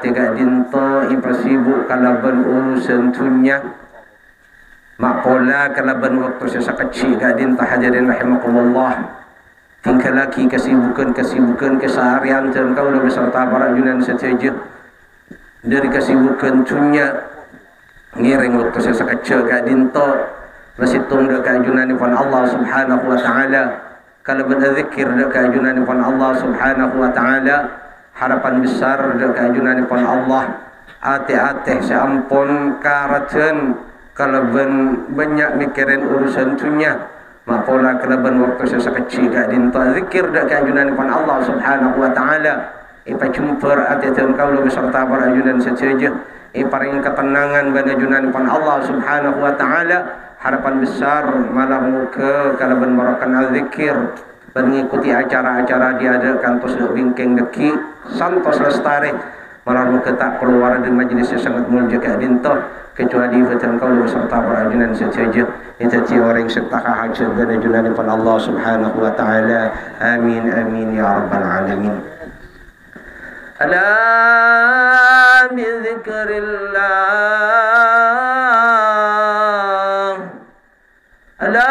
tiga dinto ipasibuk kalaban urusan dunia mak pola kalaban waktu saya kecil gak dinta hadirin rahimakumullah tinggal lagi kesibukan keseharian dan kau udah beserta para junan setuju dari kesibukan dunia ngiring waktu saya kecil gak dinto masih tunggu keajunan ifan Allah subhanahu wa ta'ala kalaban zikir keajunan ifan Allah subhanahu wa ta'ala harapan besar dan keajunan pun Allah ate-ate seampun karatan kalaban banyak mikirin urusan dunia mapola kalaban waktu saya kecil gak dinta zikir dan keajunan pun Allah subhanahu wa ta'ala ipa jumper ate-ate kau beserta para ajunan setuju iparing ketenangan bana ajunan pun Allah subhanahu wa ta'ala harapan besar malah muka kalaban merakan zikir mengikuti acara-acara diadakan terus bingking deki santos lestari malah muka tak keluar dari majlis yang sangat mulia kayak dinto kecuali betul kau beserta para ajunan setuju itu orang serta hajat dan ajunan kepada Allah subhanahu wa ta'ala amin amin ya rabbal alamin ala bi zikrillah ala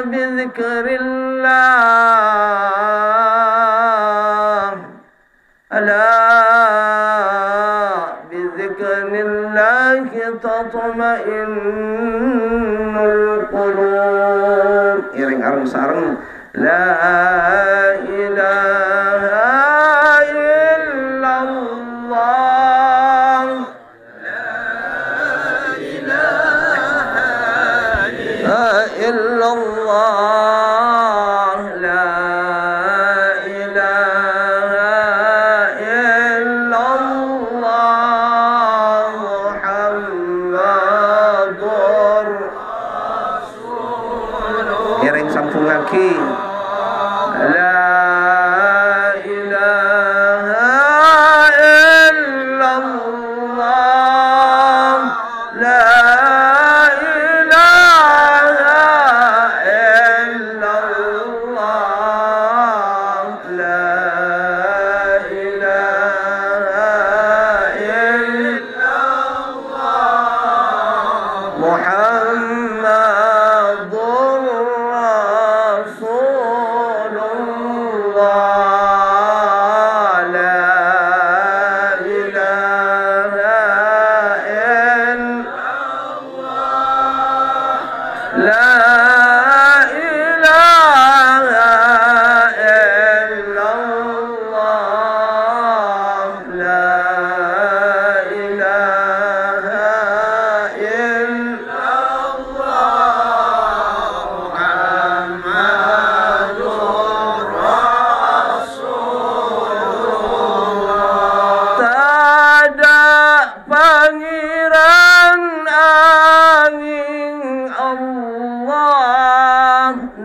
بذكر الله ألا بذكر الله تطمئن القلوب iring areng sareng la ilaha illallah la ilaha illallah la ilaha illallah Muhammadur Rasulullah iring sampung lagi la ilaha illallah la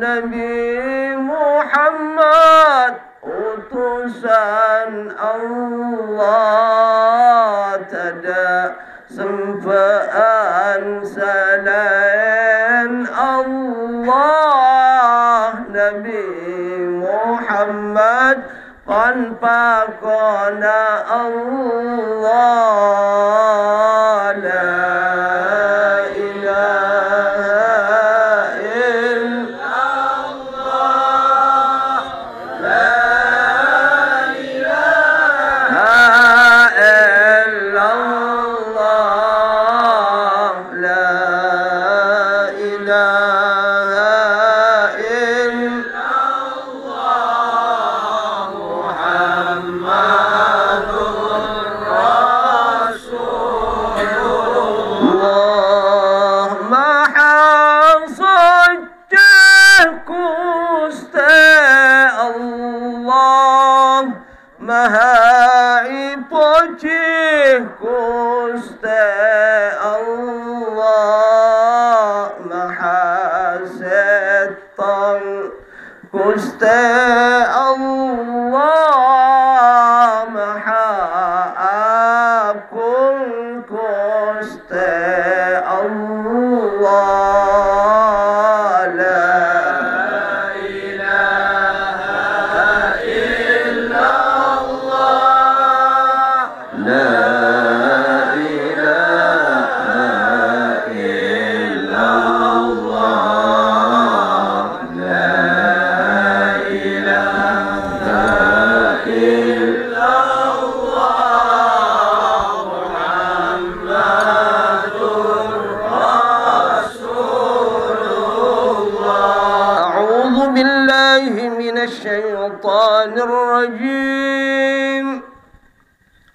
Nabi Muhammad utusan Allah tada sempaan selain Allah Nabi Muhammad kan pakona Allah la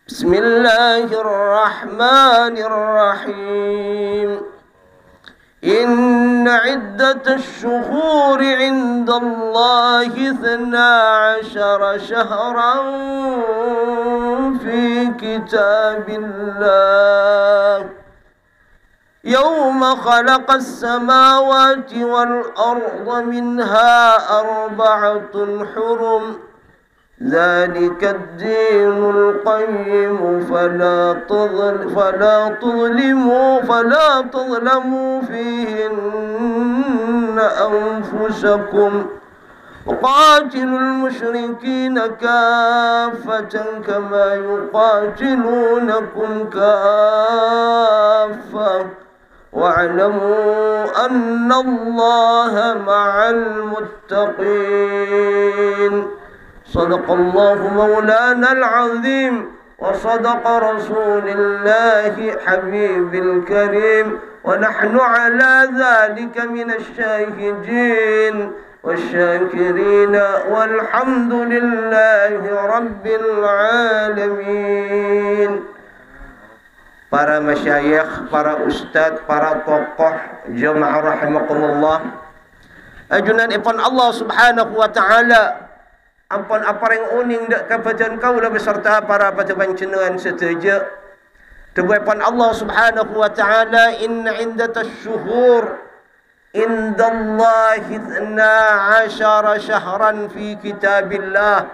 بسم الله الرحمن الرحيم إن عدة الشهور عند الله 12 شهرا في كتاب الله يوم خلق السماوات والأرض منها 4 حرم ذلك الدين القيم فلا تظلموا فيهن أنفسكم وقاتلوا المشركين كافة كما يقاتلونكم كافة واعلموا أن الله مع المتقين صدق الله مولانا العظيم وصدق رسول الله حبيب الكريم ونحن على ذلك من الشاهدين والشاكرين والحمد لله رب العالمين. Para masyayikh, para ustaz, para tokoh jemaah rahimakumullah, ajunan ipon Allah subhanahu wa ta'ala, ampun apareng uning dak kapajan kaula beserta para patabancenan setuju. Tebuipan Allah subhanahu wa ta'ala, inna indatash syuhur indallahi 12 syahran fi kitabillah.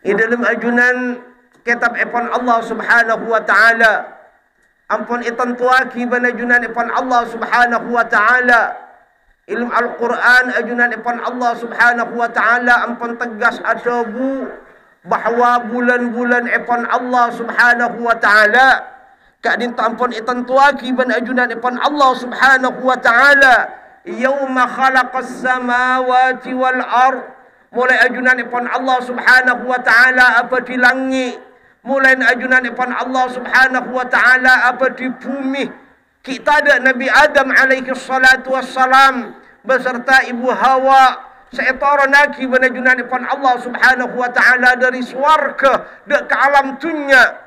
Di dalam ajunan kitab ipon Allah subhanahu wa ta'ala, ampun itantuaki banajunan ipon Allah subhanahu wa ta'ala, ilmu Al-Quran ajunan ipon Allah subhanahu wa ta'ala, ampun tegas adabu bahawa bulan-bulan ipon Allah subhanahu wa ta'ala kadin ampun itantuaki banajunan ipon Allah subhanahu wa ta'ala yauma khalaqas samawati wal ard. Mulai ajunan ipon Allah subhanahu wa ta'ala apa di langit, mulai ajunan ipon Allah subhanahu wa ta'ala apa di bumi. Kita ada Nabi Adam alaihi salatu wassalam beserta ibu Hawa seetara naki banajunan ipon Allah subhanahu wa ta'ala dari swarga dek ke alam dunia.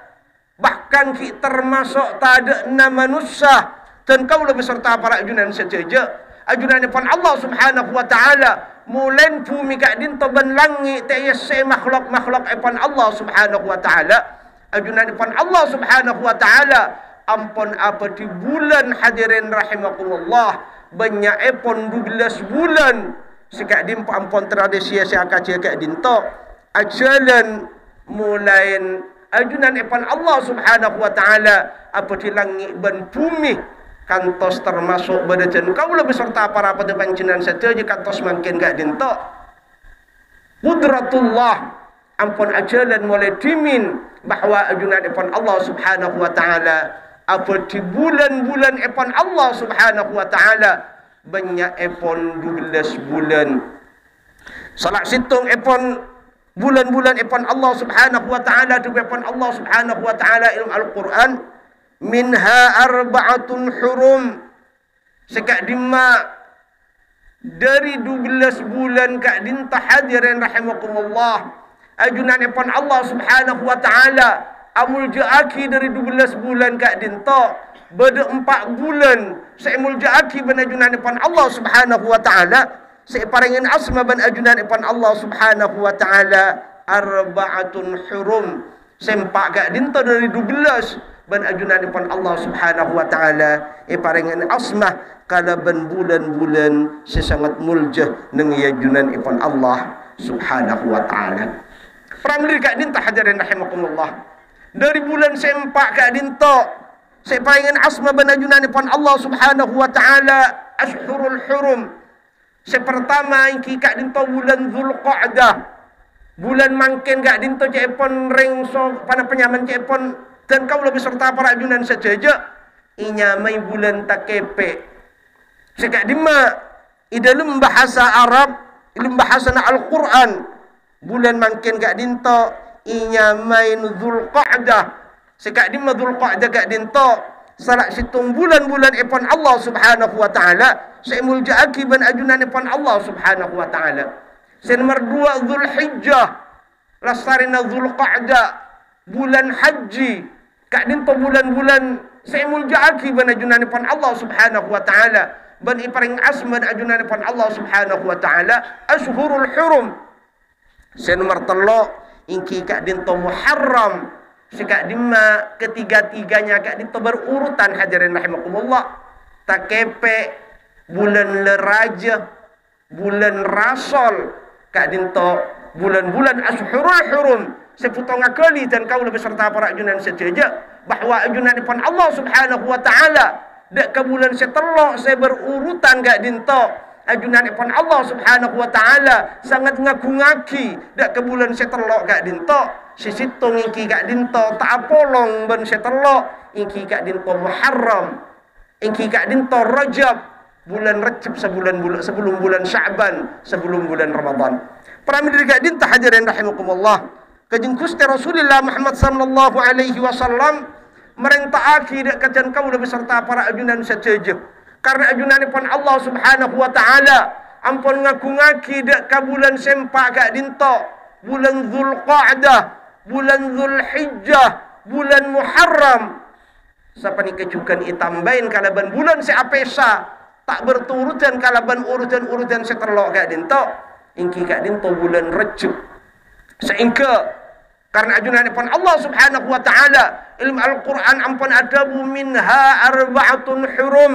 Bahkan kita termasuk tak ada nama manusia dan kau lebih beserta para ajunan sejaja. Ajunan ipon Allah subhanahu wa ta'ala mulen bumi kak din toban langit tak yasai makhluk ipon Allah subhanahu wa ta'ala. Ajunan ipon Allah subhanahu wa ta'ala ampun apa di bulan hadirin rahimakumullah banyak ipon 12 bulan sikak din ampun tradisi siaka cekak din to ajalan mulain ajunan ipon Allah subhanahu wa ta'ala apa di langit dan bumi kantos termasuk badajan kaulah beserta para padabancenan saja kantos makin gak dinto qudratullah ampun ajalan mulai dimin bahawa ajunan ipon Allah subhanahu wa ta'ala apa di bulan-bulan ipon Allah subhanahu wa ta'ala banyak ipon 12 bulan salah situng ipon bulan-bulan ipon Allah subhanahu wa ta'ala tu ipon Allah subhanahu wa ta'ala ilmu Al-Quran minha 4 hurum sekak dima dari 12 bulan kak dinta hadirin rahimakumullah ajunan ipon Allah subhanahu wa ta'ala amul jaaki dari 12 bulan kak dinta beda 4 bulan seimul jaaki ban ajunan ipon Allah subhanahu wa ta'ala seiparingin asma ban ajunan ipon Allah subhanahu wa ta'ala 4 hurum sempak kak dinta dari 12 ban ajunan ipon Allah subhanahu wa ta'ala iparingan asmah kalaban bulan-bulan sesangat muljah nang ajunan ipon Allah subhanahu wa ta'ala. Pramli kak dinta hadirin rahimakumullah dari bulan sempak kak dinta seiparingan asmah ban ajunan ipon Allah subhanahu wa ta'ala ashurul hurum. Sepertama yang kak dinta bulan Zulqa'dah bulan mangken kak dinta cepon rengso pada penyaman cepon dan kau lebih serta para ajunan saja inyamai bulan takepe sekak dima i dalam bahasa Arab dalam bahasa Al-Quran bulan mangken gak dinto inyamai Dzulqa'dah sekak dima Dzulqa'dah gak dinto salah situng bulan-bulan ipon Allah subhanahu wa ta'ala seimul jaaki ban ajunan ipon Allah subhanahu wa ta'ala sen nomor 2 Dzulhijjah lasarina Dzulqa'dah bulan haji kak dinto bulan-bulan seimul jaaki ban ajunan pan Allah subhanahu wa ta'ala ban iparing asman ajunan pan Allah subhanahu wa ta'ala ashhurul hurum sen nomor telo ingki kak dinto Muharram sikak dimma ketiga-tiganya kak dinto berurutan hadirin rahimakumullah takepe bulan leraja bulan rasol kak dinto bulan-bulan ashhurul hurum seputonga kali dan kau lebih serta para ajunan sejaja bahwa ajunan depan Allah subhanahu wa ta'ala dak ke bulan setelok saya berurutan gak dinto ajunan depan Allah subhanahu wa ta'ala sangat ngaku ngaki dak ke bulan setelok gak dinto sisitung ingki gak dinto tak apolong ben setelok ingki gak dinto Muharram ingki gak dinto Rajab bulan Rajab sebelum bulan Sya'ban sebelum bulan Ramadan para mediri gak dinto hadirin rahimakumullah kajeng Gusti Rasulullah Muhammad sallallahu alaihi wasallam merintah akidah kajian kau beserta para ajunan sejaja karena ajunan pun Allah subhanahu wa ta'ala ampun ngaku ngaki dak ka bulan sempak gak dinto bulan Zulqa'dah bulan Zulhijjah bulan Muharram sapa ni kecukan itambain kalaban bulan seapesa tak berturutan kalaban urutan-urutan setelok gak dinto ingki gak dinto bulan Rajab sehingga karena ajunan depan Allah subhanahu wa ta'ala ilmu Al-Quran ampun adabu minha arba'atun hurum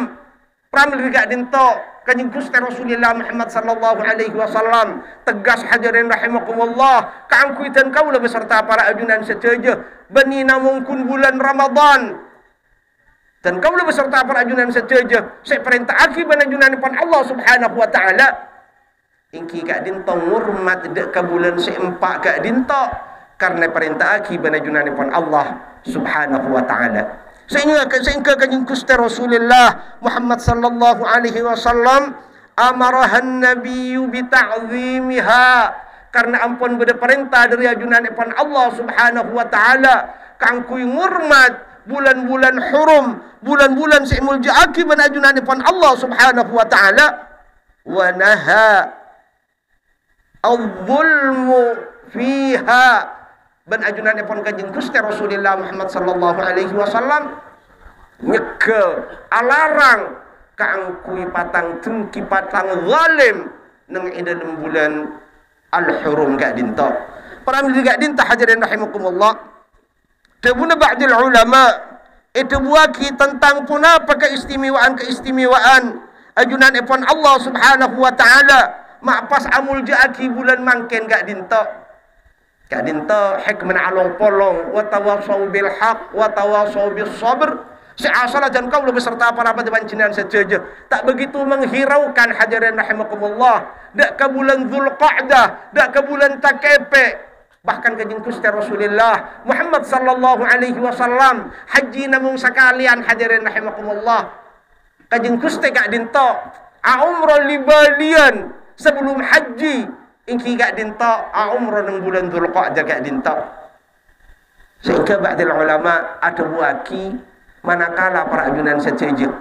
pramil gak dinto kanjeng Gusti Rasulullah Muhammad sallallahu alaihi wasallam tegas hadirin rahimakumullah kaangkuitan kaula beserta para ajunan sejaja bani namungkun bulan Ramadan dan kaula beserta para ajunan sejaja saya perintah akibat ajunan depan Allah subhanahu wa ta'ala ingki gak dinto ngurmat dek ka bulan seempak gak dinto karena perintah akibat ajunan depan Allah subhanahu wa ta'ala sehingga kanjeng Gusti Rasulullah Muhammad sallallahu alaihi wasallam amarahan nabiyyu bi ta'zimiha karena ampun beda perintah dari ajunan depan Allah subhanahu wa ta'ala kangkui ngurmat bulan-bulan hurum bulan-bulan seimul jaaki ban ajunan depan Allah subhanahu wa ta'ala wa naha al-zulmu fiha ban ajunan pun kanjeng Gusti Rasulullah Muhammad sallallahu alaihi wasallam nyeke alarang kaangkui patang tengki patang zalim nang dalam bulan al-hurum gak dinto para mili gak dinta hadirin rahimakumullah tebuna ba'dil ulama itu buaki tentang pun apa keistimewaan ajunan pun Allah subhanahu wa ta'ala mapas amul jaaki bulan mangken gak dinto gak dinto hikman along polong wa tawassaw bil haq wa tawassaw bis sabr seasal dan kau beserta para panjenengan sejaja tak begitu menghiraukan hadirin rahimakumullah dak ke bulan Zulqa'dah dak ke bulan takepe bahkan kanjeng Gusti Rasulullah Muhammad sallallahu alaihi wasallam haji namung sakalian hadirin rahimakumullah kanjeng Gusti gak dinto umrah libalian sebelum haji ingki gak dinto umrah nang bulan Zulqa'dah gak dinto sehingga ba'dil ulama ada buaki manakala para ajunan sejaja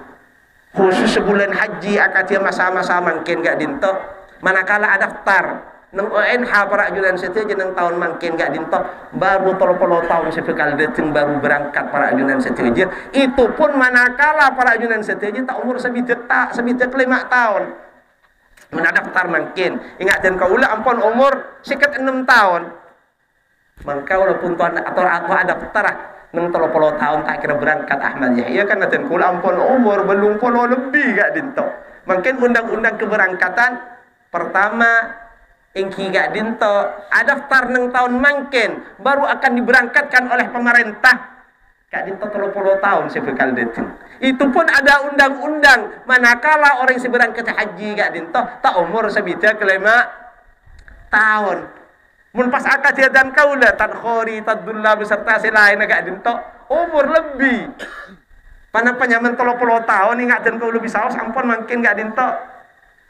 khusus sebulan haji akatia masa-masa mangkin gak dinto manakala ada daftar nang ONH para ajunan sejaja nang tahun mangkin gak dinto baru 30 tahun sebekal dateng baru berangkat para ajunan sejaja itu pun manakala para ajunan sejaja tak umur sebidak 5 tahun menadaftar mungkin ingat dan kaula ampun umur sekitar 6 tahun mangka walaupun tuan atau aku ada petara 30 tahun tak kira berangkat Ahmad Yahya kan dan kaula ampun umur belum puluh lebih gak dinto mungkin undang-undang keberangkatan pertama ingki gak dinto ada daftar 6 tahun mungkin baru akan diberangkatkan oleh pemerintah gak dinto 30 tahun sebekal datang itu pun ada undang-undang manakala orang yang berangkat haji gak dinto tak umur sebida ke 5 tahun mun pas akad dan kaula tadkhori tadullah beserta selain gak dinto umur lebih pana penyaman 30 tahun ingat dan kaula bisa sampun mungkin gak dinto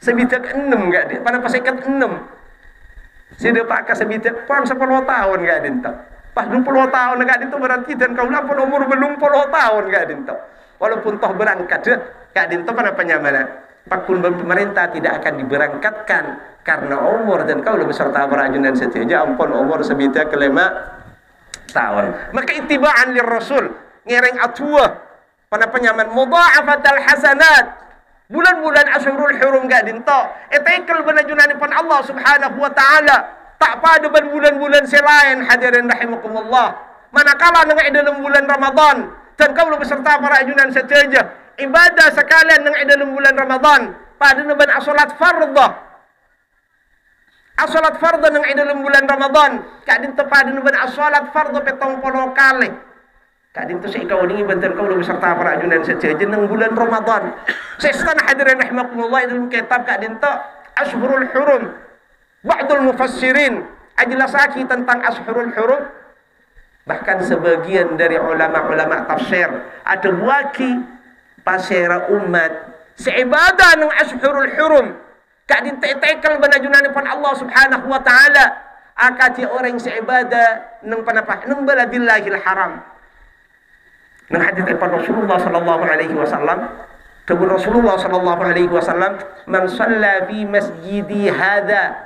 sebida ke 6 gak dinto pana pas ikat 6 sida pak sebida pun 10 tahun gak dinto pas 20 tahun gak dinto berarti dan kaula pun umur belum 10 tahun gak dinto walaupun toh berangkat gak dinto pada penyamana pakun pemerintah tidak akan diberangkatkan karena umur dan kau beserta para ajunan sejaja ampun umur sebida ke 5 setahun. Maka itibaan lir Rasul, ngereng atua pada penyaman mudha'afatal hasanat. Bulan-bulan Ashurul Hurum gak dinto. Etekel benajunan pan Allah Subhanahu wa taala. Tak pada bulan-bulan selain hadirin rahimakumullah. Manakala nang dalam bulan Ramadan dan kaula beserta para ajunan sejaja ibadah sekalian nang dalam bulan Ramadan pada naban asolat fardhah. Asolat fardhah nang dalam bulan Ramadan kak dinto pada naban asolat fardhah 70 kali. Kak dinto sa ikaw ning ibantan kaula beserta para ajunan sejaja nang bulan Ramadan. Sestan hadirin rahimakumullah dalam kitab kak dinto Ashurul Hurum. Ba'dul mufassirin ajlasaki tentang Ashurul Hurum. Bahkan sebagian dari ulama-ulama tafsir ada buaki pasera umat seibadah nang Ashurul Hurum kak dintekel banajunan pan Allah Subhanahu wa taala akati orang seibadah nang panapa nang baladillahil haram. Nang hadits pan Rasulullah sallallahu alaihi wasallam kabul Rasulullah sallallahu alaihi wasallam man shalla fi masjidi hadza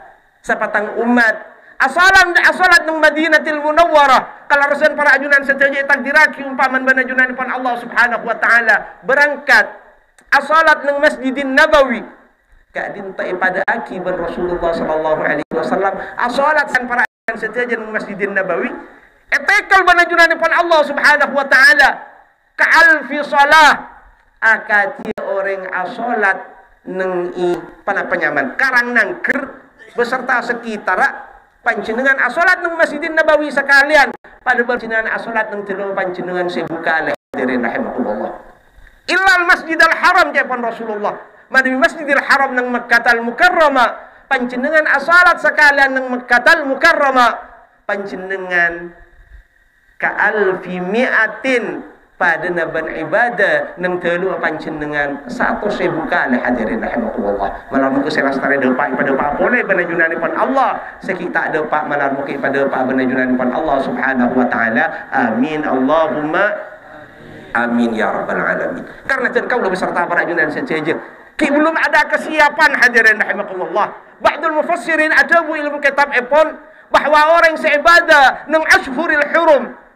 sapatang umat asalat ng Madinatil Munawwarah kalarasan para ajunan sejaja takdiraki umpaman banajunan pan Allah Subhanahu wa taala berangkat asalat ng Masjidin Nabawi kak dinta pada aki ban Rasulullah sallallahu alaihi wasallam asalat san para ajunan sejaja ng Masjidin Nabawi etekal banajunan pan Allah Subhanahu wa taala ka alfi salah akati orang asalat ng panapanyaman karang nangker beserta sekitar panjenengan asolat ng Masjidin Nabawi sekalian pada panjenengan asolat ng tilu panjenengan sebukale hadirin rahimakumullah illal Masjidil Haram japan Rasulullah madi Masjidil Haram ng Makkatal Mukarramah panjenengan asolat sekalian ng Makkatal Mukarramah panjenengan ka alfi mi'atin pada naban ibadah nang telu panjenengan 100.000 kali hadirin rahimakumullah malam ke selastare depak pada pak boleh banajunan pan Allah sekita depak malam ke pada pak banajunan pan Allah Subhanahu wa taala amin Allahumma amin ya rabbal alamin karena kau beserta para ajunan sejaja belum ada kesiapan hadirin rahimakumullah ba'dul mufassirin ada ilmu kitab epon bahwa orang seibadah nang Ashurul Hurum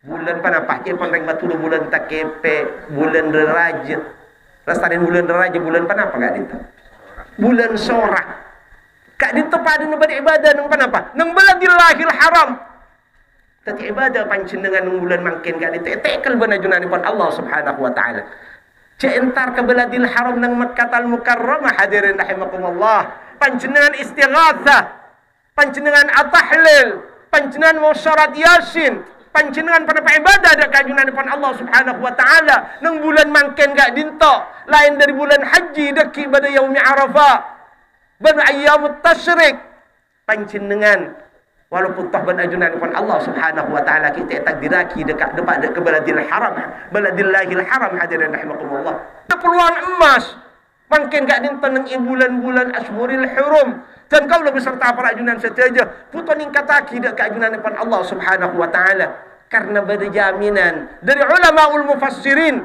bulan panapah pun reng batu bulan takepe bulan deraja rastarin bulan deraja bulan panapa gak dinta bulan sorak kak dinta pada naban ibadah nang panapa nang baladillahil haram tati ibadah panjenengan nang bulan mangkin gak dinta etekel banajunan pun Allah Subhanahu wa taala entar ke baladil haram nang Makkatal Mukarramah hadirin rahimakumullah panjenengan istighatsah panjenengan atahlil panjenengan mau syarat yasin panjenengan pada ibadah ada kajunan depan Allah Subhanahu wa taala nang bulan mangken gak dinto lain dari bulan haji deki pada yaumi arafah ban ayyamut tasyrik panjenengan walaupun toh ban ajunan depan Allah Subhanahu wa taala kita takdiraki dekat depan ke baladil haram baladillahil haram hadirin rahimakumullah peluang emas mangken gak dinto nang bulan-bulan Ashurul Hurum dan kau lebih serta para ajunan sejaja puto ningkataki dak keajunan depan Allah Subhanahu wa taala karena berjaminan dari ulamaul mufassirin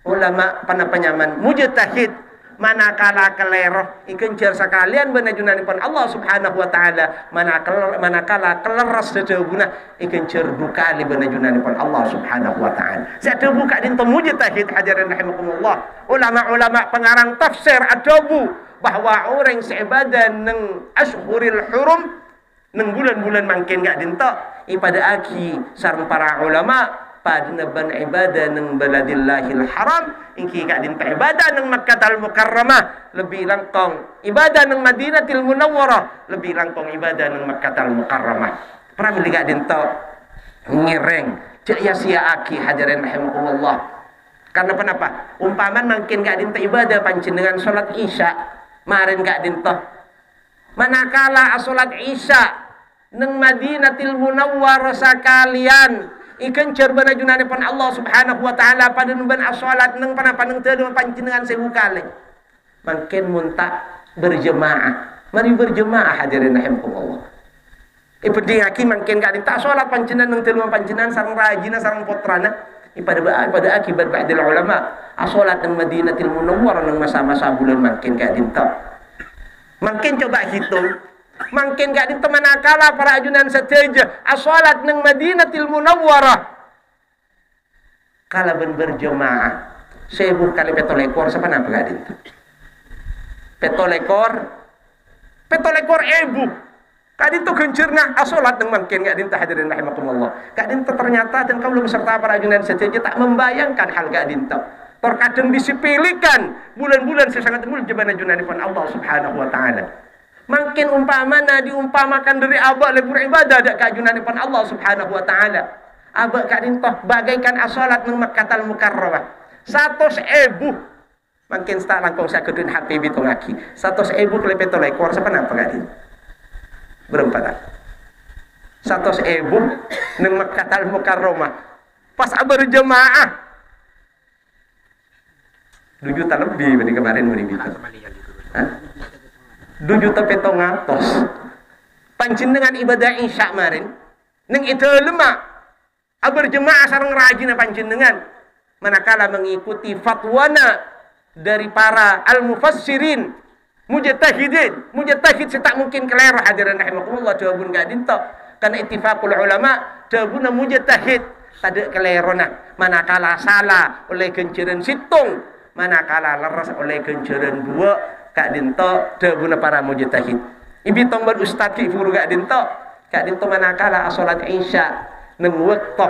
ulama panyaman mujtahid manakala keleroh ikencer sekalian benajunan depan Allah Subhanahu wa taala manakala keleras sejauhna ikencer dukali benajunan depan Allah Subhanahu wa taala saya buka dinto mujtahid hadirin rahimakumullah ulama-ulama pengarang tafsir adabu bahwa orang seibadah nang Ashurul Hurum nang bulan-bulan mangkin gak dinto ipada aki sareng para ulama pada naban ibadah nang baladillahil haram ingki gak dinto ibadah nang Makkatal Mukarramah lebih langkong ibadah nang Madinatil Munawwarah lebih langkong ibadah nang Makkatal Mukarramah pramili gak dinto ngireng cek ya sia aki hadirin rahimakumullah karena kenapa umpaman mangkin gak dinto ibadah panjenengan salat isya marin gak dinto manakala salat isya nang Madinatil Munawwarah sakalian ikencer banajunan depan Allah Subhanahu wa taala pada nuban salat nang panapa nang teu panjenengan 1000 kali mangkin munta berjemaah mari berjemaah hadirin rahimakumullah penting aki mangkin gak dinta salat panjenengan nang teu panjenengan sareng rajina sareng putrana pada akibat ba'dil ulama asolat nang Madinatil Munawwarah nang masa-masa bulan mangkin gak dinta mangkin coba hitung Mungkin gak dinto manakala para ajunan sateja asolat nang Madinatil Munawwarah. Kala berjemaah. Sebuh kali petolekor siapa napa gak dinto? Petolekor ebu. Kak dinto gencerna asolat nang mungkin gak dinto hadirin rahimakumullah. Kak dinto ternyata dan kaum beserta para ajunan sateja tak membayangkan hal gak dinto. Terkadang disepelekan bulan-bulan sesangat mulia junanipun Allah Subhanahu wa taala. Makin umpamana diumpamakan dari abak lebur ibadah dak kajunanipun Allah Subhanahu wa taala. Abak kak dintoh bagaikan asolat nang Makkahul Mukarramah. 100.000 makin tak langkung sakedun HP bitung lagi. 100.000 kelepet lekor siapa napa gak din? Berapa tak? 100.000 nang Makkahul Mukarramah. Pas berjemaah 2 juta lebih dari kemarin itu. 2 juta petong atos. Pancen dengan ibadah isya kemarin. Neng itu lemak. Berjemaah sareng rajin pancen dengan. Manakala mengikuti fatwana dari para al-mufassirin. Mujtahidin. Mujtahid tak mungkin keliru hadirin rahimakumullah. Jawabun gak dinto. Karena ittifaqul ulama. Jawabuna mujtahid. Tadi keliru nak. Manakala salah oleh genceran situng. Manakala leres oleh genceran 2 kak dinto debuna para mujtahid. Ibitong ber ustad ki furu kak dinto manakala salat isya nang wektu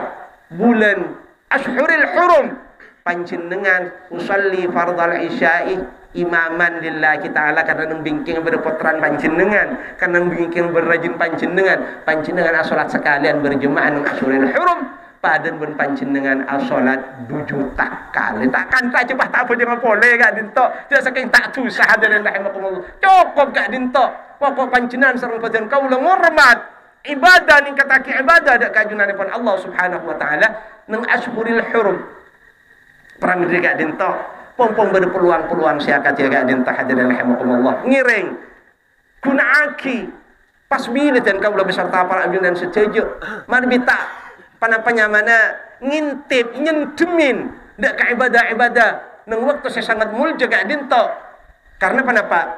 bulan ashuril hurum panjenengan usolli fardal isya'i imaman lillahi ta'ala karena nang bingking berputran panjenengan karena nang bingking berrajin panjenengan salat sekalian berjemaah nang ashuril hurum padan ben panjenengan asolat 2 juta kali takkan tak coba tak apa jangan boleh gak dinto dia saking tak tusah hadirin rahimakumullah cukup gak dinto pokok panjenengan sareng padan kaula ngormat ibadah ning kataki ibadah dak kajunanipun Allah Subhanahu wa taala nang ashhuril hurum perang diri gak dinto pompong berpeluang-peluang siakat ya gak dinto hadirin rahimakumullah ngiring gunaaki pas bila dan kaula beserta para ajunan setuju mari bita panapanya mana ngintip nyendemin dak ka ibadah nang waktu saya sangat mulja gak dinto karena panapa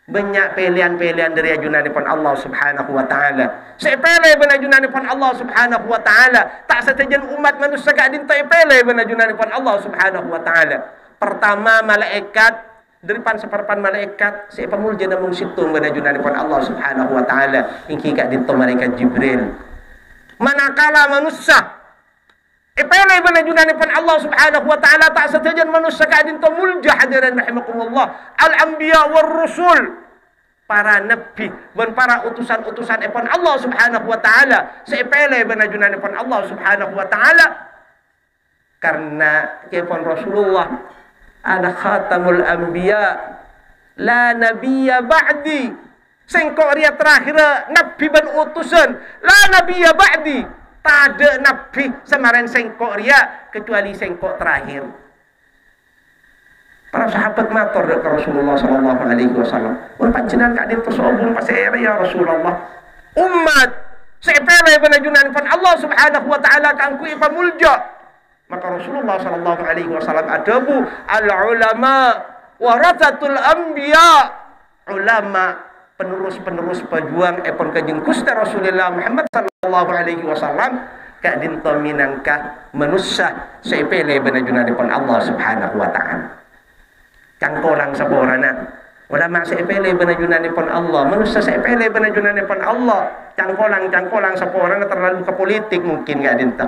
banyak pilihan-pilihan dari ajunanipun Allah Subhanahu wa taala. Sepele ben ajunanipun Allah Subhanahu wa taala. Tak satejan umat manusia gak dinto epele ben ajunanipun Allah Subhanahu wa taala. Pertama malaikat daripan seperpan malaikat si pamulja namung situng ben ajunanipun Allah Subhanahu wa taala. Ingki gak dinto malaikat Jibril. Manakala manusia ipelay banajunanipun Allah Subhanahu wa taala tak satejan manusia kadin to mulja hadirin rahimakumullah al-anbiya war rusul para nabi dan para utusan-utusan ipun Allah Subhanahu wa taala saipelay banajunanipun Allah Subhanahu wa taala karena kepon Rasulullah ada khatamul anbiya la nabiyya ba'di sengkok ria terakhir nabi ban utusan la nabiyya ba'di tak ada nabi semarin sengkok ria kecuali sengkok terakhir. Para sahabat matur ke Rasulullah sallallahu alaihi wasallam mun panjenengan kak dinto sobung pasere ya Rasulullah umat sepele banajunanipun Allah Subhanahu wa taala kangku ipamulja maka Rasulullah sallallahu alaihi wasallam adabu al ulama warathatul anbiya ulama penerus-penerus pejuang epon kanjeng Gusti Rasulullah Muhammad sallallahu alaihi wasallam kak dinto minangka manusia sepele banajunanipun Allah Subhanahu wa taala. Cangkolang saborana ulama sepele banajunanipun Allah, manusia sepele banajunanipun Allah. Cangkolang saborana terlalu ke politik mungkin gak dinto.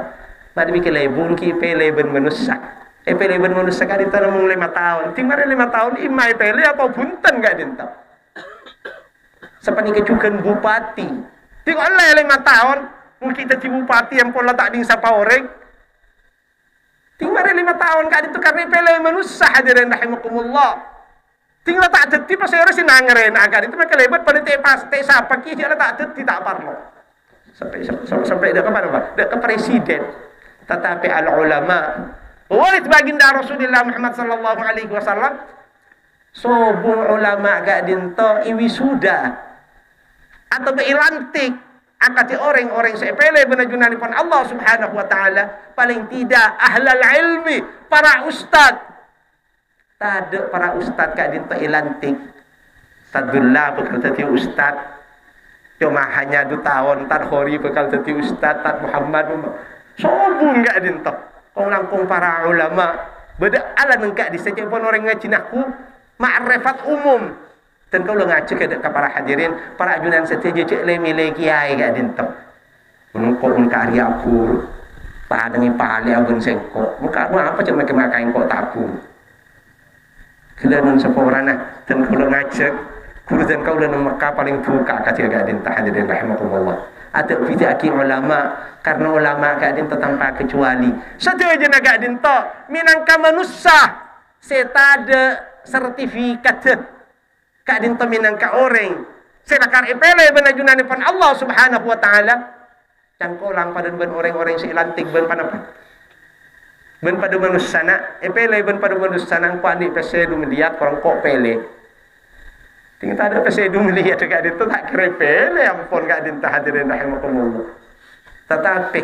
Mari mikir lebun ki pele ben manusia. Pele ben manusia kak dinto namung 5 tahun. Timare 5 tahun imai pele apa bunten gak dinto. Seperti kecukan bupati. Tengok lah 5 tahun. Mungkin kita bupati yang pola tak ding sapa orang. Tinggal 5 tahun kak itu karena pele manusia hadirin rahimakumullah. Tinggal tak deti pas orang sinangren agar itu mereka lebat pada tepas te sapa ki dia tak deti tak parlo. Sampai dah ke mana Pak? Dah ke presiden. Tetapi al ulama warid baginda Rasulullah Muhammad sallallahu alaihi wasallam sobung ulama gak dinto iwisuda atau ilantik akati orang-orang sepele banajunanipun Allah Subhanahu wa taala paling tidak ahlal ilmi para ustad tade para ustad kak dinto ilantik tadullah bekerja ti ustad Cuma hanya 2 tahun tad hori bekal teti ustaz tad Muhammad sobung enggak dinto. Kong langkung para ulama beda ala nengkak di sejak pun orang ngacinaku ma'rifat umum. Dan kau ngacik ke para hadirin para ajunan setia cek le milih kiai gak dinto. Menungkok muka hari aku tak dengi pali agun sengkok. Muka apa cuma kemakai kok tapu. Kelanun seporana dan kau ngacik dan kau dan Mekah paling buka kata gadin tahadirin rahimahullah. Atau bidaki ulama karena ulama gadin tanpa kecuali. Satu aja nak gadin to minangka manusia setada sertifikat gadin to minangka orang. Selakar ipele benajunan depan Allah Subhanahu wa taala. Cangkolang pada ben orang-orang silantik ben panapa. Ben pada manusia nak ipele ben pada manusia nang panik pesedu melihat orang kok pele. Tinggal ada pesedu melihat dekat itu tak kira pele ampun gak dinta hadirin rahimakumullah. Tetapi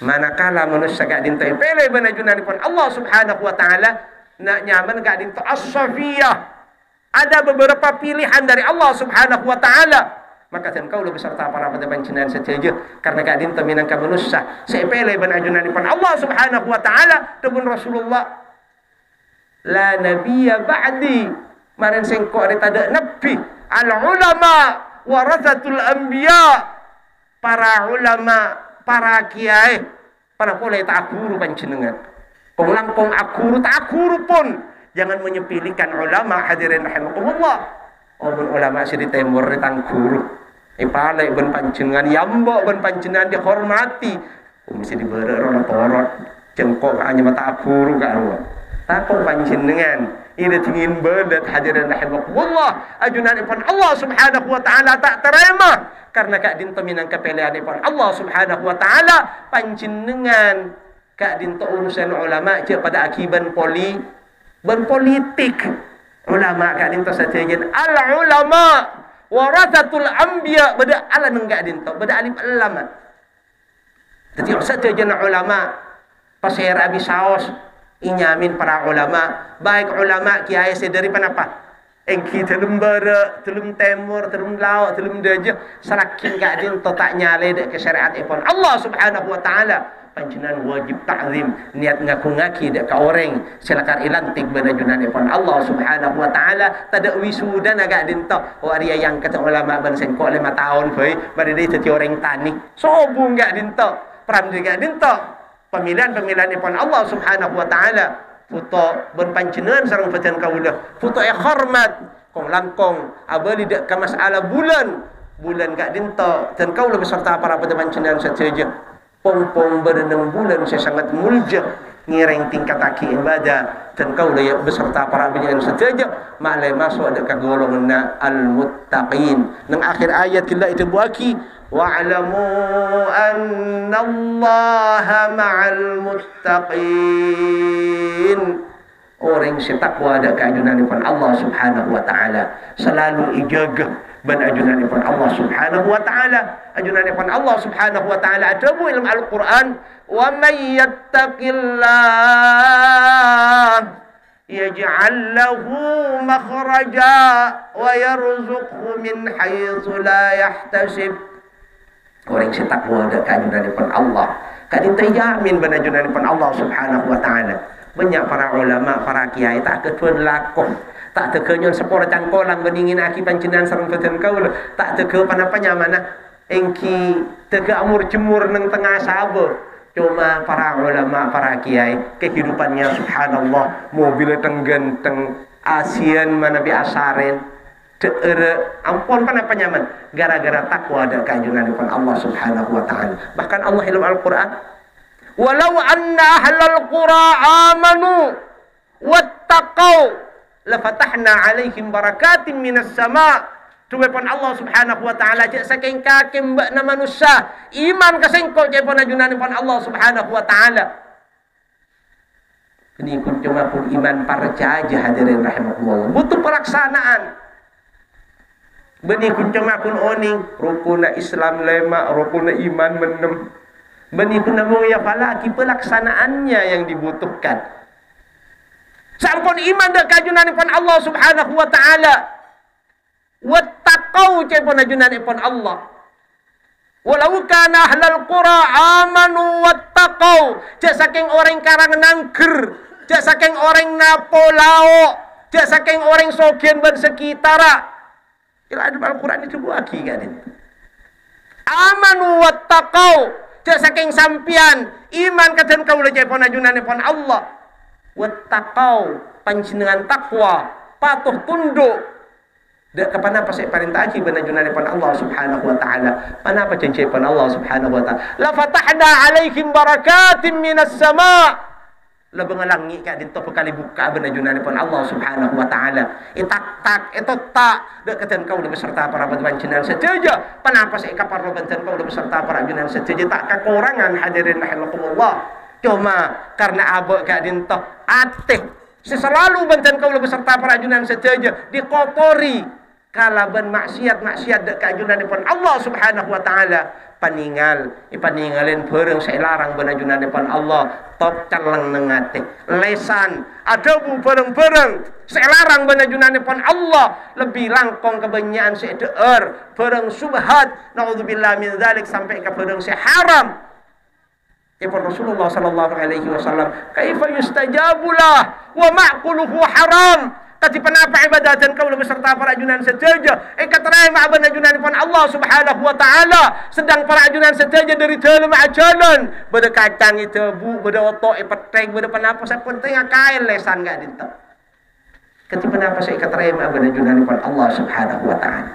manakala manusia gak dinta pele benajunan pun Allah Subhanahu wa taala nak nyaman gak dinta as-safiyah. Ada beberapa pilihan dari Allah Subhanahu wa taala. Maka dan kau beserta para panjenengan setuju karena gak dinta minangka manusia sepele benajunan pun Allah Subhanahu wa taala debun Rasulullah la nabiyya ba'di. Marin sengkok ada tada nabi al ulama warathatul anbiya. Para ulama, para kiai, para polai tak guru panjenengan. Kong langkong akuru tak akuru pun jangan menyepilikan ulama hadirin rahimakumullah. Orang ulama sidi timur ditang guru. Ipalai ben panjenengan yambok ben panjenengan dihormati. Mesti dibere ora torot. Jengkok hanya mata akuru gak ruang. Takut panjenengan ini dingin bedat hadirin rahimakumullah ajunan ipun Allah Subhanahu wa taala tak terima karena kak dinto minangka pilihan ipun Allah Subhanahu wa taala panjenengan kak dinto urusan ulama je pada akiban politik ulama kak dinto sajajen al ulama warathatul anbiya beda ala nenggak dinto beda alif ulama jadi sajajen ulama pasir abi saos inyamin para ulama baik ulama kiai sedari panapa engki telum bara telum timur telum laut telum dajah sarakin gak din tak nyale dek ke syariat ipon Allah Subhanahu wa taala panjenengan wajib ta'zim niat ngaku-ngaki dek ka orang silakan ilantik benajunan ipon Allah Subhanahu wa taala tada wisuda agak din to waria yang kata ulama ban sengkok 5 tahun bae bari dia jadi orang tani sobung gak din to pram gak din to pemilihan ipun Allah Subhanahu wa taala foto ben panjenengan sareng fatan kaula foto hormat kong langkong abali dak ka masalah bulan gak dinto dan kaula beserta para panjenengan saja pom-pom berenang bulan saya sangat mulja ngireng tingkat aki ibadah dan kaula ya beserta para panjenengan saja malai masuk dak ka golongan al-muttaqin nang akhir ayat kita itu buaki wa'lamu annallaha ma'al muttaqin. Orang setakwa ada keajunan daripada Allah Subhanahu wa taala selalu ijaga ban ajunan daripada Allah Subhanahu wa taala ajunan daripada Allah Subhanahu wa taala ada bu ilmu Al-Qur'an wa may yattaqillah yaj'al lahu makhraja wa yarzuqhu min haitsu la yahtasib. Orang setakwa ada keajunan daripada Allah kadin terjamin ban ajunan daripada Allah Subhanahu wa taala. Banyak para ulama, para kiai tak ketuen lakoh, tak tekenyon sepora cangkolang beningin aki panjenengan sareng feten kaula, tak teke panapanya mana engki teke amur jemur nang tengah sabar. Cuma para ulama, para kiai kehidupannya subhanallah, mobil tenggenteng ASEAN mana bi asaren teere ampun panapanya man gara-gara takwa ada kanjungan depan Allah Subhanahu wa taala. Bahkan Allah dalam Al-Qur'an walau anna ahlal qura amanu wattaqau lafatahna alaihim barakatin minas sama. Tumepan Allah Subhanahu wa taala cek saking kakem mbak na manusia iman kasengko cek panajunan depan Allah Subhanahu wa taala. Ini kun cuma pun iman percaya hadirin rahimahullah. Butuh pelaksanaan. Beni kun cuma pun oning rukuna Islam 5, rukuna iman 6. Beni pun namung ya falaki pelaksanaannya yang dibutuhkan. Sampun iman dak kajunan depan Allah Subhanahu wa taala. wattaqau cepon ajunan ipon Allah. Walau kana ahlal qura amanu wattaqau, jak saking orang karang nangker, jak saking orang napolao, jak saking orang sogen ban sekitara. Ila ada Al-Quran itu lagi kan. Amanu wattaqau, jak saking sampian iman kaden kaula cepon ajunan ipon Allah. Wattaqau panjenengan takwa, patuh tunduk. Dak kapan apa saya perintah bana junan pan Allah Subhanahu wa taala. Mana apa janji pan Allah Subhanahu wa taala. La fatahna alaihim barakatim minas sama. La bengalangi ka dinto kali buka bana junan pan Allah Subhanahu wa taala. Itak itu tak dak keten kau beserta para panjenengan sejaja. Panapa saya kapar banten kau beserta para panjenengan sejaja tak kekurangan hadirin rahimakumullah. Cuma karena abok ka dinto atih selalu banten kau beserta para panjenengan sejaja dikotori kalaban maksiat dek kajunan depan Allah Subhanahu wa taala paningalin bareng saya larang banajunan depan Allah tok caleng nengate lesan ada bu bareng saya larang banajunan depan Allah lebih langkong kebanyakan saya deer bareng subhat naudzubillah min dzalik sampai ke bareng saya haram. Ibn Rasulullah sallallahu alaihi wasallam kaifa yustajabulah wa ma'quluhu haram. Tadi penapa ibadatan kau beserta para ajunan sejaja katarai ma'aban ajunan pun Allah Subhanahu wa taala sedang para ajunan sejaja dari dalam ajalan beda kacang itu bu beda otok petek beda penapa saya penting kail lesan gak dinta kati penapa saya katarai ma'aban ajunan pun Allah Subhanahu wa taala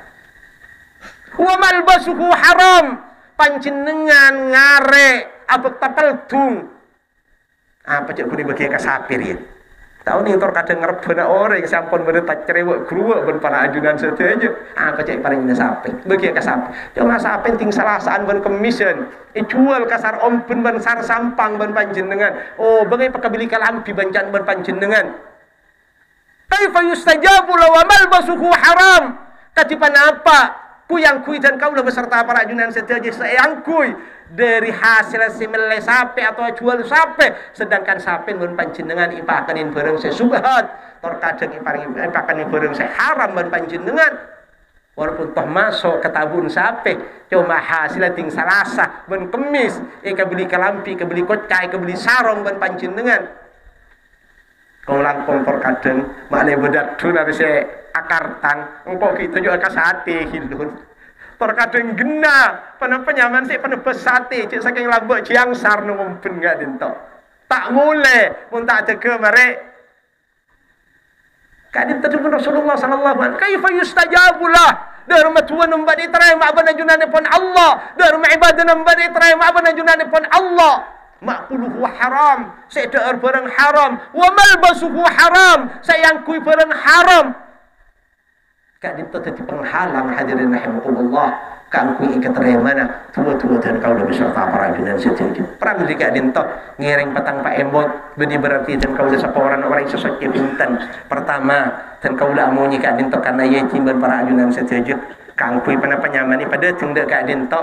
wa malbasuhu haram panjenengan ngare abek tapal tung apa cek kuni bagi kasapir ya. Tahu nih tor kadang ngerebana orang sampun bener tak cerewek gruwek ben para ajunan sedaja. Apa cek paling sape. Bagi ka sape. Cuma sape ting salasaan ben kemisen. Jual kasar omben ben sar sampang ben panjenengan. Oh, bagai pakabili kalampi bancan ben panjenengan. Kaifa yustajabu law malbasuhu haram. Tadi panapa kuyang kui dan kau beserta para ajunan sedaja sayang kui dari hasil simele sape atau jual sape sedangkan sape mun panjenengan ipakanin bareng sesubhat tor kadang ipakanin bareng se haram mun panjenengan walaupun toh masuk ke tabun sape cuma hasil ting salasa mun kemis beli kalampi beli kocai beli sarong mun panjenengan kau langkong tor kadang makle bedak tu dari se akar tang engko kita juga kasate hilun terkadang gena pada penyaman sih pada besate cik saking lambak jiang sar numpen gak dinto tak mulai pun tak jaga merek kak dinto pun Rasulullah sallallahu alaihi wasallam kaifa yustajabulah darma tuan membadi terai ma'ban ajunan pun Allah darma ibadah membadi terai ma'ban ajunan pun Allah ma'kuluhu haram saya barang haram wa malbasuhu haram sayang kui barang haram kak dinto tadi penghalang hadirin rahimakumullah kak kui iketerai mana tua-tua dan kau beserta para ajunan sejaja perang di kak dinto ngiring petang pak embot beni berarti dan kau seporan orang sesoknya pintan pertama dan kau amunyi kak dinto karena ia cimban para ajunan sejaja kak kui pada penyamani pada tunda kak dinto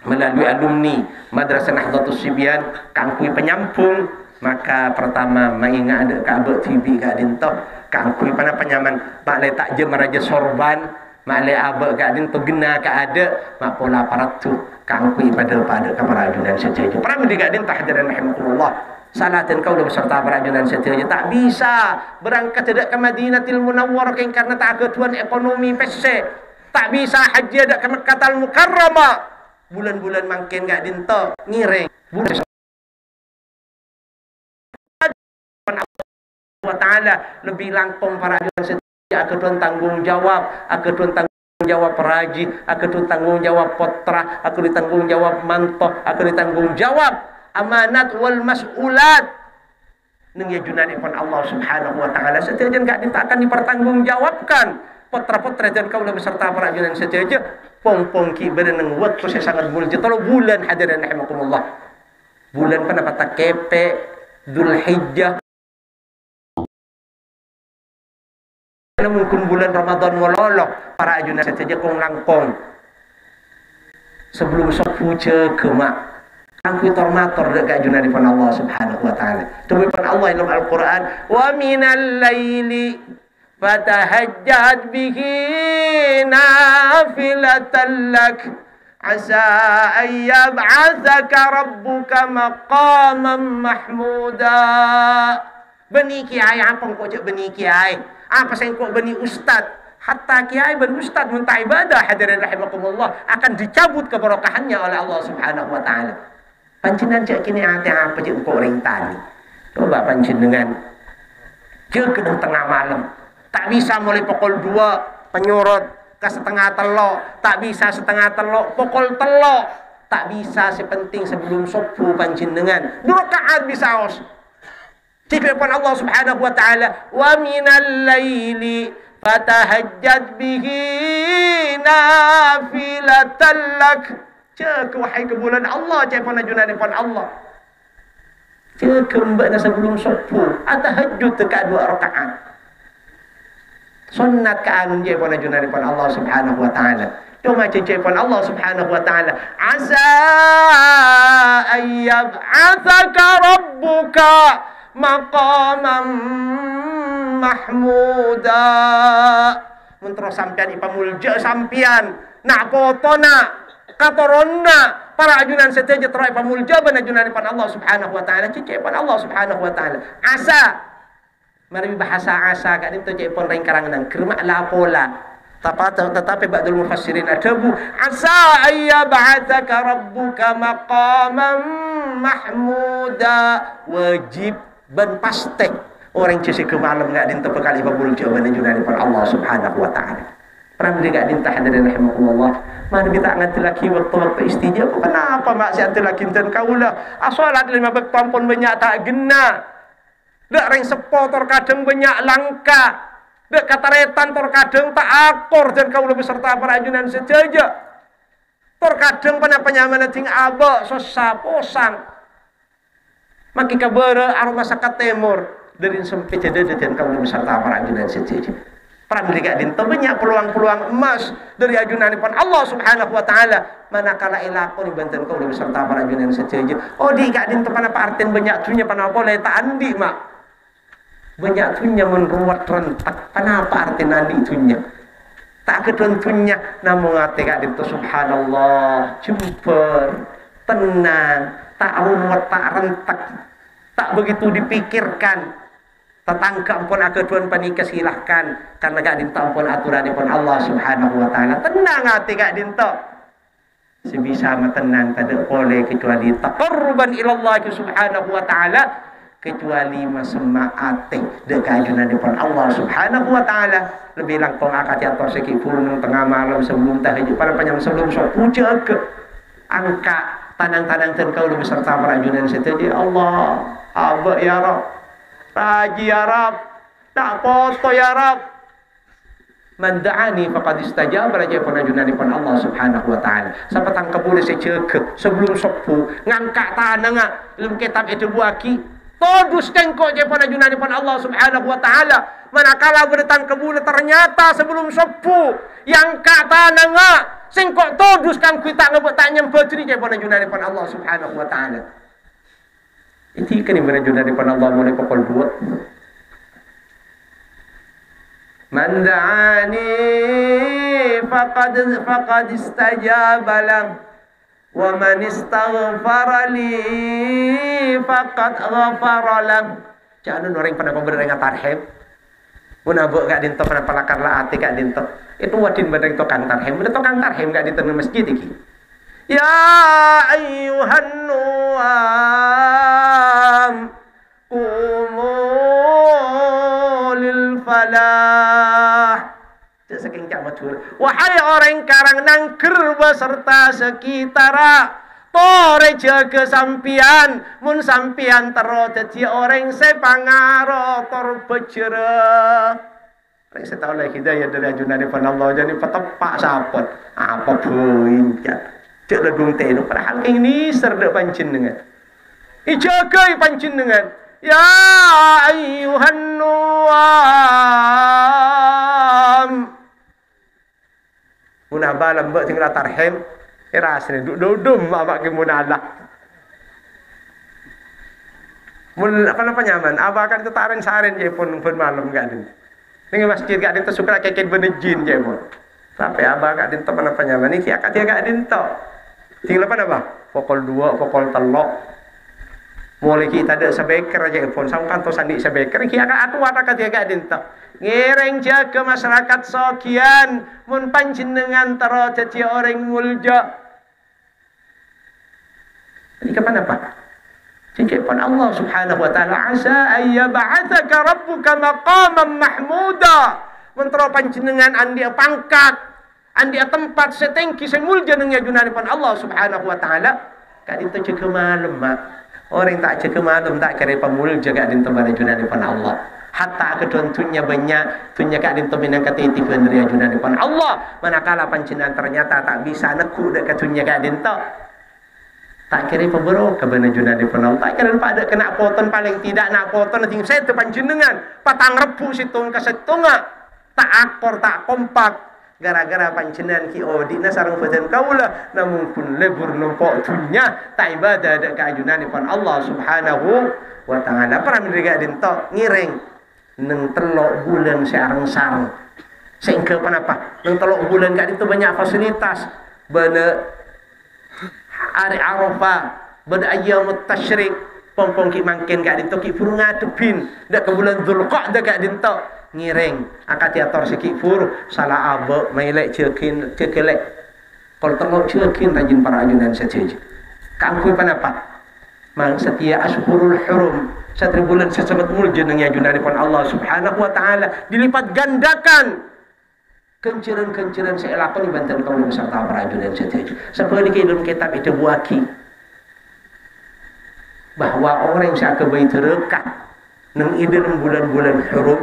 melalui alumni Madrasah Nahdlatus Sibyan kak kui penyampung maka pertama mengingat ada kabel TV kak dinto kangkui pada penyaman makle tak je meraja sorban makle abek kak dinto gena kak ada mak pola paratu kangkui pada para ajunan sejaja perang di kak dinto hadirin rahimakumullah salatin kau beserta para ajunan sejaja tak bisa berangkat tidak ke Madinatul Munawwarah karena tak ada tuan ekonomi pese tak bisa haji ada ke Makkahul Mukarramah bulan-bulan makin kak dinto ngiring bulan wa ta'ala lebih langkong para ajunan setia akan tanggung jawab akan tanggung jawab peraji akan tanggung jawab potra akan ditanggung jawab mantoh akan ditanggung jawab amanat wal mas'ulat neng ya junan ipon Allah Subhanahu wa ta'ala setia gak akan dipertanggungjawabkan potra-potra dan kau beserta para ajunan setia pong-pong ki berenang waktu saya sangat mulia kalau bulan hadirin rahimakumullah bulan pendapat kepe Dzulhijjah mungkin bulan Ramadan mololoh para ajunan saja kong langkong sebelum sepuce kemak angku tormator dekat ajunan di Allah Subhanahu wa taala. Demi Allah dalam Al-Qur'an wa minal laili fatahajjad bihi nafilatan lak asa an yab'athaka rabbuka maqaman mahmuda. Beni kiai apa kau cak beni kiai? Apa sen kau beni ustaz? Hatta kiai ben ustaz muntah ibadah hadirin rahimakumullah akan dicabut keberkahannya oleh Allah Subhanahu wa taala. Panjenengan cak kini ate apa cak kau orang tani. Coba panjenengan cak ke tengah malam. Tak bisa mulai pukul 2 penyurut ke setengah telok, tak bisa setengah telok pukul telok, tak bisa sepenting sebelum subuh panjenengan 2 rakaat bisa os. Jika pun Allah Subhanahu wa taala wa minal laili fatahajjad bihi nafilatan lak. Cak wahai kebulan Allah cak pun ajunan depan Allah. Cak mbak sebelum subuh tahajud dekat 2 rakaat. Sunnat keanun je pun ajunan depan Allah Subhanahu wa taala. Cuma je pun Allah Subhanahu wa taala asa ayyab'athaka rabbuka maqaman mahmuda. Mentero sampean ipamulja sampean nak potona katoronna para ajunan seteja terai pamulja ban ajunan depan Allah Subhanahu wa taala cece depan Allah Subhanahu wa taala asa. Mari bahasa asa kat itu je pun ring karangan kermak lapola. Tetapi ba'dul mufassirin adabu asa ayyab'athaka rabbuka maqaman mahmuda. Wajib ban pasti orang cese ke malam enggak dinta bekali babul jawaban ajunan depan Allah Subhanahu wa taala. Pernah enggak dinta hadirin rahimakumullah. Mari kita nganti lagi waktu istijab. Kenapa maksiat lagi dan kaulah salat 5 waktu ampun banyak tak gena. Dak ring sepo tor kadang banyak langka. Dak kataretan tor kadang tak akor dan kau lebih serta para ajunan sejaja. Tor kadang penyaman ting aba sosa posang. Maki kabara aroma sakat timur dari sempit jadi dan kau lebih serta para ajunan sejaja. Para mereka dinta banyak peluang-peluang emas dari ajunan depan Allah Subhanahu wa taala. Manakala ilakon banten kau lebih serta para ajunan sejaja. Oh di gak dinta pana parten banyak tunya pana boleh tak andi mak. Banyak tunya menruat rentak. Kenapa arti nandi tunya? Tak ketentunya. Namun ngate kak dinta subhanallah. Jumper. Tenang. Tak ruwet, tak rentak. Tak begitu dipikirkan. Tetangga ampun akeduan panika silahkan. Karena kak dinta ampun aturan pun Allah Subhanahu wa taala. Tenang hati kak dinta. Sebisa tenang tak boleh kecuali taqarruban ilallah Subhanahu wa taala. Kecuali masemaate dekat ajunan depan Allah Subhanahu wa taala. Lebih langkong akad atau sekipun tengah malam sebelum tahajud para panjang sebelum subuh jaga angka tanang-tanang dan kau lebih serta para ajunan seteja Allah aba ya Rab raji ya Rab tak foto ya Rab man da'ani faqad istajaba raja penajunan depan Allah Subhanahu wa taala. Sampai tangkap boleh sejaga sebelum subuh ngangkat tanang dalam kitab itu buaki todus tengkok je pada ajunan depan Allah Subhanahu wa taala. Manakala berdatang ke bulan ternyata sebelum subuh yang kata nanga sengkok todus kan kita ngebut tak nyempet ni je pada ajunan depan Allah Subhanahu wa taala. Itu kan yang ajunan depan Allah mulai pukul 2. Man da'ani faqad istajaba lahu wa man istaghfara li faqad ghafara lahu. Jangan orang pada pemberi tarhim. Munabuk gak dinto pada palakar la ati gak dinto. Itu wadin badang tokan tarhim. Benda tokan tarhim gak dinto masjid iki. Ya ayyuhan nuam qumu lil falah. Saking cak matur. Wahai orang karang nangker beserta sekitara. Tore jaga sampian. Mun sampian tero dadi orang sepangaro tor bejera. Orang saya tahu lah hidayah dari ajunan depan Allah. Jadi petepak sapot. Apa buincat. Cek ledung tenu. Padahal ini serda pancin dengan. Ijagai pancin dengan. Ya ayyuhan nuam. Munah balam buat tinggal tarhim. Iras ni dudum abak ke munalah. Mun apa nyaman? Abak kan itu taran saren je pun malam gak ada. Dengan masjid kat dinto suka kekek benejin je pun. Tapi abah kat dinto mana penyaman ni kia kat dia kat dinto. Tinggal apa dah? Pukul 2, pukul 3. Mulai kita ada sebeker aja pun samkan to sandi sebeker kia kat atu ada kat dia kat dinto. Ngereng jaga masyarakat sokian mun panjenengan taro ceci orang mulja. Jadi kapan apa? Cicik pun Allah subhanahu wa ta'ala asa ayyaba'athaka rabbuka maqaman mahmuda. Mentera panjenengan andi pangkat, andi tempat setengki semulja nang yajunani pun Allah subhanahu wa ta'ala. Kak dinto jaga malam mak. Orang tak jaga malam tak kira pemulja kak dinto barajunani pun Allah. Hatta kedontunya banyak tunya kak dinto minang kata itiban dari ajunani pun Allah. Manakala panjenengan ternyata tak bisa neku dekat tunya kak dinto. Tak kira pembero kebana junani penau tak kira pada kena poton paling tidak nak poton nanti saya tu panjenengan patang rebu situng ke setunga tak akor tak kompak gara-gara panjenengan ki odina sareng badan kaula namun pun lebur numpuk dunya tak ibadah dak kajunani pun Allah subhanahu wa ta'ala para mendega dinto ngireng neng telok bulan sareng-sareng sehingga kenapa neng telok bulan gak itu banyak fasilitas bana hari Arafah pada ayyamut tasyrik pompong ki mangken gak dinto ki fur ngadepin dak ke bulan Dzulqa'dah gak dinto ngireng akati ator sikit fur salah abe mailek cekin cekelek kol telok cekin rajin para ajunan saja kangkui panapa mang setia ashurul hurum satu bulan sesabat mulja nang ajunan pun Allah subhanahu wa ta'ala dilipat gandakan kenceran-kenceran saya lakoni bantuan kaum beserta prajurit saja. Seperti ke dalam kitab itu buaki bahwa orang yang saya kebaik terdekat nang dalam bulan-bulan hurum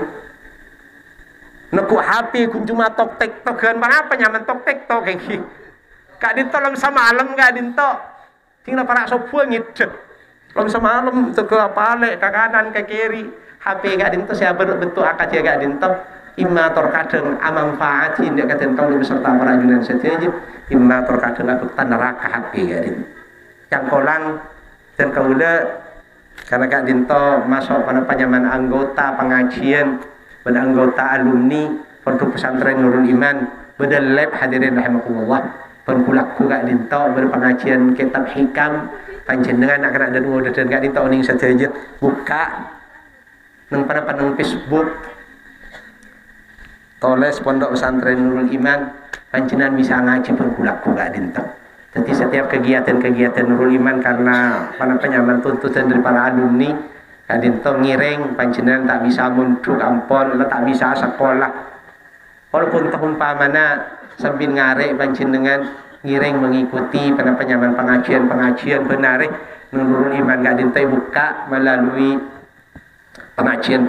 naku HP kun cuma tok TikTok kan apa nyaman tok TikTok kayak gini. Kak dinto lam semalam kak dinto tinggal para sopuan ngidek lam semalam tu ke apa le ke kanan ke kiri HP kak dinto saya bentuk akad ya kak dinto imma terkadang amanfaati ndak katen kaum beserta para ajunan setia imma terkadang aku neraka HP gadin yang kolang dan kaula karena Kak Dinto masuk pada penyaman anggota pengajian dan anggota alumni Pondok Pesantren Nurul Iman bedal lab hadirin rahimakumullah penkulakku Kak Dinto berpengajian kitab hikam panjenengan nak kena dan ngode dan Kak Dinto ning setia buka nang pada panang Facebook Toles Pondok Pesantren Nurul Iman panjenengan bisa ngaji berkulak-kulak Kak Dinto. Jadi setiap kegiatan-kegiatan Nurul Iman karena para penyaman tuntutan dari para alumni Kak Dinto ngiring panjenengan tak bisa munduk ampon tak bisa sekolah walaupun umpamana sambil ngarek panjenengan ngiring mengikuti para penyaman pengajian benar Nurul Iman Kak Dinto buka melalui pengajian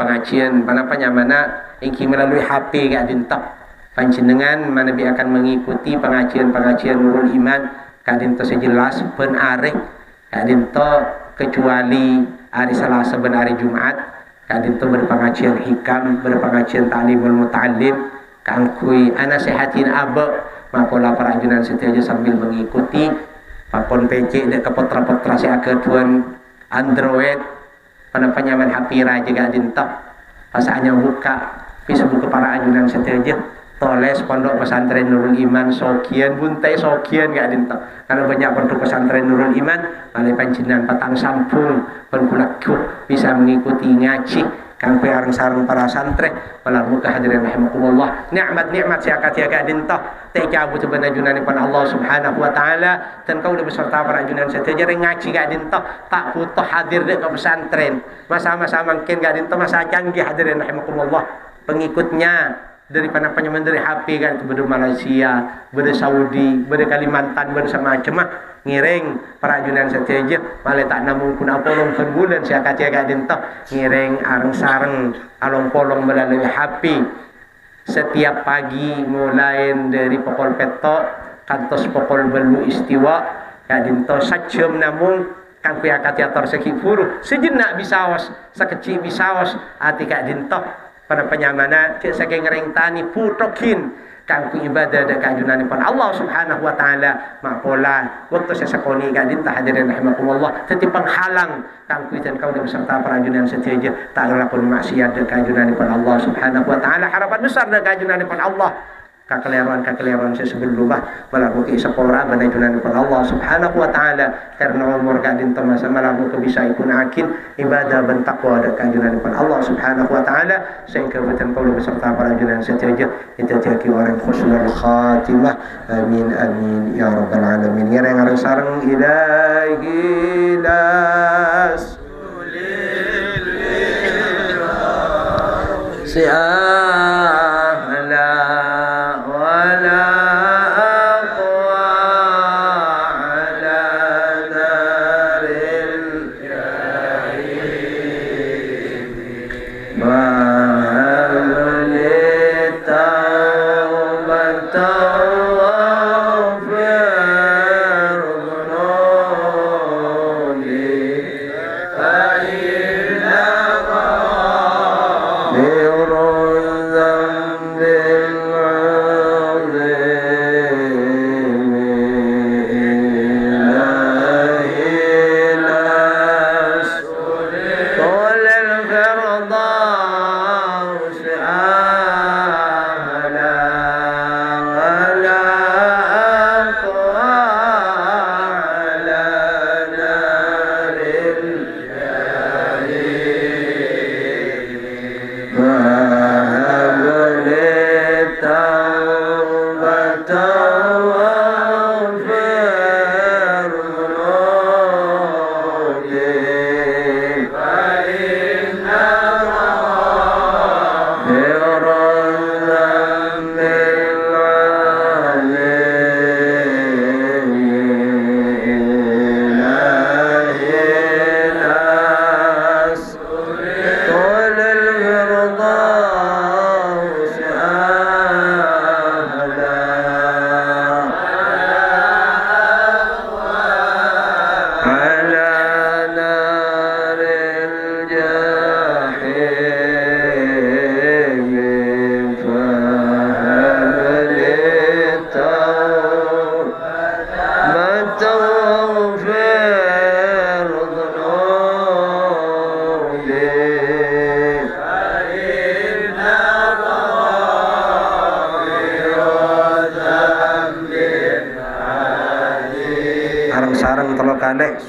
para penyamana iki melalui HP Kak Dinto panjenengan mana bi akan mengikuti pengajian Nurul Iman Kak Dinto sejelas ben areh Kak Dinto kecuali hari Selasa ben hari Jumat Kak Dinto berpengajian hikam berpengajian ta'limul muta'allim kangkui ana sehatin abe makola para ajunan setia sambil mengikuti pakon PC dek kepotra-potra si akeduan Android pada penyaman HP raja Kak Dinto pasalnya buka Facebook para ajunan setia Toles Pondok Pesantren Nurul Iman Sokian buntai Sokian Kak Dinto karena banyak pondok pesantren Nurul Iman oleh panjenengan patang sampung penkulakku bisa mengikuti ngaji kangkui areng-sareng para santri malam muka hadirin rahimakumullah nikmat-nikmat siakat ya Kak Dinto tak cabut benar ajunan pun Allah subhanahu wa ta'ala dan kau udah beserta para ajunan setia ngaji Kak Dinto tak butuh hadir dek ke pesantren masa-masa mungkin Kak Dinto masa canggih hadirin rahimakumullah pengikutnya dari penyaman dari HP kan itu dari Malaysia, dari Saudi, dari Kalimantan, dari semacam ngiring para ajunan setia malah tak namun pun apolong bulan saya kaca Kak Dinto ngiring areng-sareng along-polong melalui HP setiap pagi mulai dari pukul petok kantos pukul belu istiwa Kak Dinto sajam namun kan kuya katiator sekifuru sejenak bisawas sekecil bisawas hati Kak Dinto pada penyamana cek saking ngereng tani putokin kan ku ibadah dak kajunan pun Allah Subhanahu wa taala mak pola waktu saya sakoni kadin hadirin rahimakumullah tetapi penghalang kan ku dan kau beserta perajunan setia tak ngelakon maksiat dak kajunan pun Allah Subhanahu wa taala harapan besar dak kajunan pun Allah kakeleruan sebelumah melakukan sepora banajunan pun Allah Subhanahu wa taala karena umur kadin temasa melakukan bisa ikun akin ibadah ben takwa dak kajunan pun Allah Subhanahu wa taala sehingga betan kau beserta perajunan setia itu jadi orang husnul khatimah amin amin ya rabbal alamin ya yang harus sareng ilahi las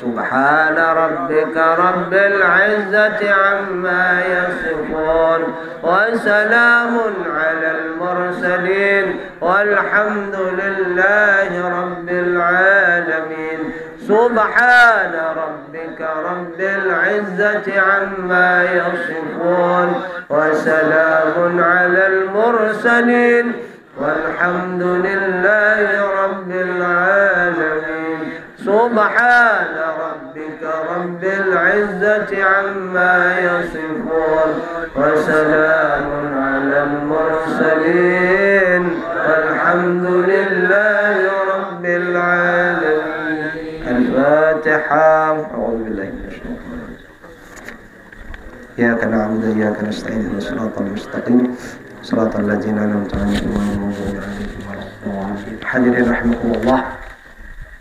سبحان ربك رب العزة عما يصفون وسلام على المرسلين والحمد لله رب العالمين سبحان ربك رب العزة عما يصفون وسلام على المرسلين والحمد لله رب العالمين سبحان ربك رب العزة عما يصفون وسلام على المرسلين والحمد لله رب العالمين الفاتحة أعوذ بالله من الشيطان الرجيم إياك نعبد وإياك نستعين اهدنا الصراط المستقيم صراط الذين أنعمت عليهم غير المغضوب عليهم ولا الضالين hadirin rahimakumullah.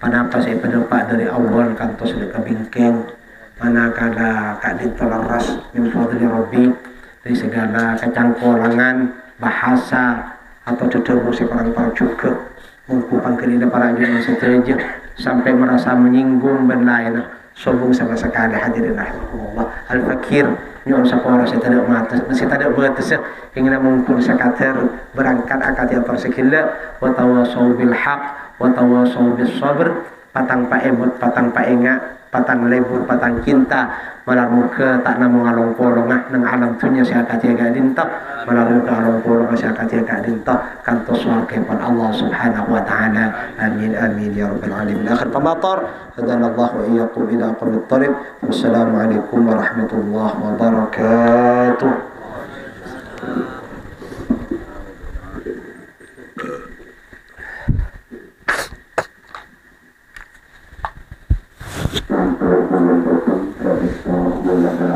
Panapa saya penepak dari awal kantos deka bingkeng manakala kadin telaras min fadli rabbi dari segala kecangkolangan bahasa atau cedera seorang para juga mengkupan kerina para junjungan seteja sampai merasa menyinggung dan lain sombong sama sekali. Hadirin rahimakumullah. Al-fakir nyon sapora saya tidak mata masih tidak batas ingin mengkul sakater berangkat akad yang tersekila wa tawasau bil haq wa tawasau bis sabr patang paemut patang paenga patang lebur patang cinta malar muka tak namo ngalong polongah nang alam tunya saya akad yang dinta malar muka along polongah saya akad yang dinta kantos warga pan Allah Subhanahu wa taala. Amin amin ya rabbal alamin. Akhir pematar hadana Allah wa iyyakum ila aqwamit thariq. Wassalamualaikum warahmatullahi wabarakatuh. Thank you.